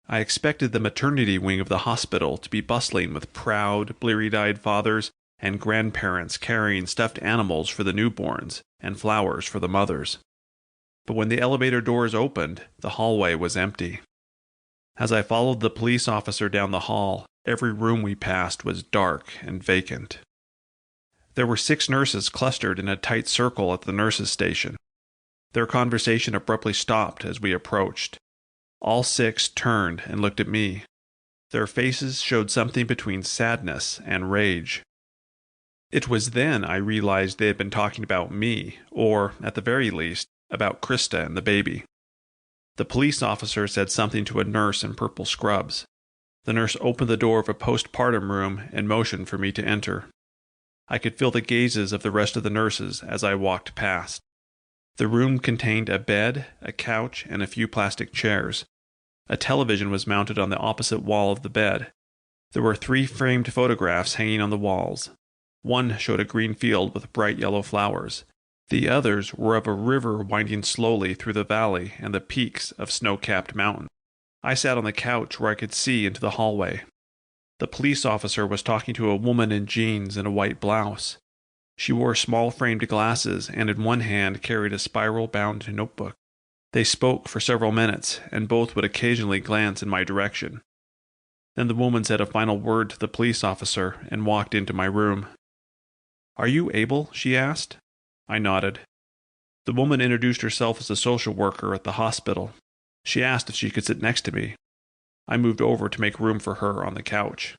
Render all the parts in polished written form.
I expected the maternity wing of the hospital to be bustling with proud, bleary-eyed fathers and grandparents carrying stuffed animals for the newborns and flowers for the mothers. But when the elevator doors opened, the hallway was empty. As I followed the police officer down the hall, every room we passed was dark and vacant. There were 6 nurses clustered in a tight circle at the nurses' station. Their conversation abruptly stopped as we approached. All 6 turned and looked at me. Their faces showed something between sadness and rage. It was then I realized they had been talking about me, or, at the very least, about Krista and the baby. The police officer said something to a nurse in purple scrubs. The nurse opened the door of a postpartum room and motioned for me to enter. I could feel the gazes of the rest of the nurses as I walked past. The room contained a bed, a couch, and a few plastic chairs. A television was mounted on the opposite wall of the bed. There were 3 framed photographs hanging on the walls. One showed a green field with bright yellow flowers. The others were of a river winding slowly through the valley and the peaks of snow-capped mountains. I sat on the couch where I could see into the hallway. The police officer was talking to a woman in jeans and a white blouse. She wore small framed glasses and in one hand carried a spiral-bound notebook. They spoke for several minutes, and both would occasionally glance in my direction. Then the woman said a final word to the police officer and walked into my room. "Are you Abel?" she asked. I nodded. The woman introduced herself as a social worker at the hospital. She asked if she could sit next to me. I moved over to make room for her on the couch.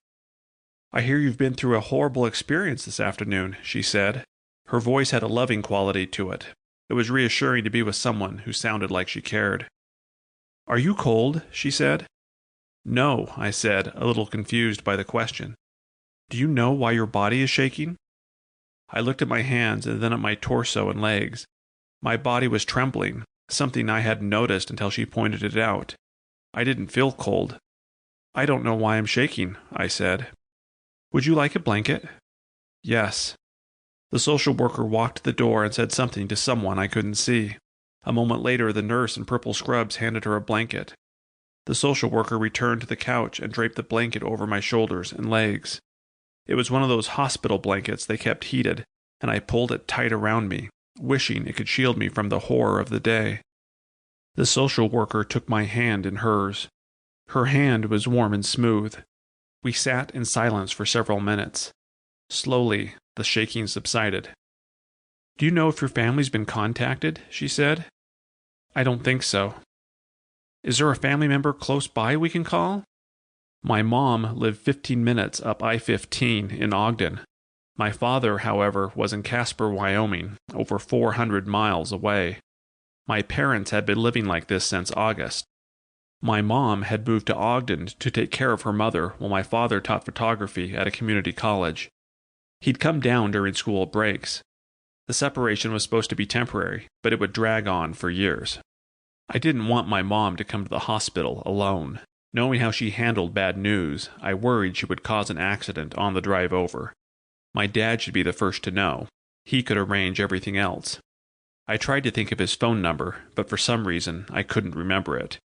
"I hear you've been through a horrible experience this afternoon," she said. Her voice had a loving quality to it. It was reassuring to be with someone who sounded like she cared. "Are you cold?" she said. "No," I said, a little confused by the question. "Do you know why your body is shaking?" I looked at my hands and then at my torso and legs. My body was trembling, something I hadn't noticed until she pointed it out. I didn't feel cold. "I don't know why I'm shaking," I said. "Would you like a blanket?" "Yes." The social worker walked to the door and said something to someone I couldn't see. A moment later, the nurse in purple scrubs handed her a blanket. The social worker returned to the couch and draped the blanket over my shoulders and legs. It was one of those hospital blankets they kept heated, and I pulled it tight around me, wishing it could shield me from the horror of the day. The social worker took my hand in hers. Her hand was warm and smooth. We sat in silence for several minutes. Slowly, the shaking subsided. "Do you know if your family's been contacted?" she said. "I don't think so." "Is there a family member close by we can call?" My mom lived 15 minutes up I-15 in Ogden. My father, however, was in Casper, Wyoming, over 400 miles away. My parents had been living like this since August. My mom had moved to Ogden to take care of her mother while my father taught photography at a community college. He'd come down during school breaks. The separation was supposed to be temporary, but it would drag on for years. I didn't want my mom to come to the hospital alone. Knowing how she handled bad news, I worried she would cause an accident on the drive over. My dad should be the first to know. He could arrange everything else. I tried to think of his phone number, but for some reason I couldn't remember it.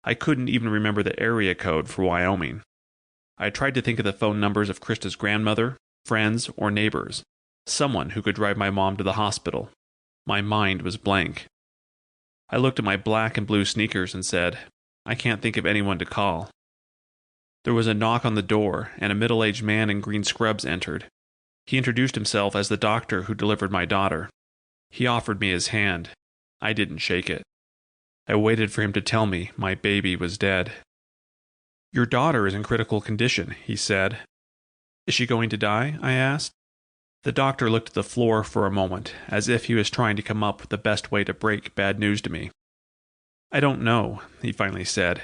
I couldn't even remember the area code for Wyoming. I tried to think of the phone numbers of Krista's grandmother, friends, or neighbors. Someone who could drive my mom to the hospital. My mind was blank. I looked at my black and blue sneakers and said, "I can't think of anyone to call." There was a knock on the door, and a middle-aged man in green scrubs entered. He introduced himself as the doctor who delivered my daughter. He offered me his hand. I didn't shake it. I waited for him to tell me my baby was dead. "Your daughter is in critical condition," he said. "Is she going to die?" I asked. The doctor looked at the floor for a moment, as if he was trying to come up with the best way to break bad news to me. "I don't know," he finally said.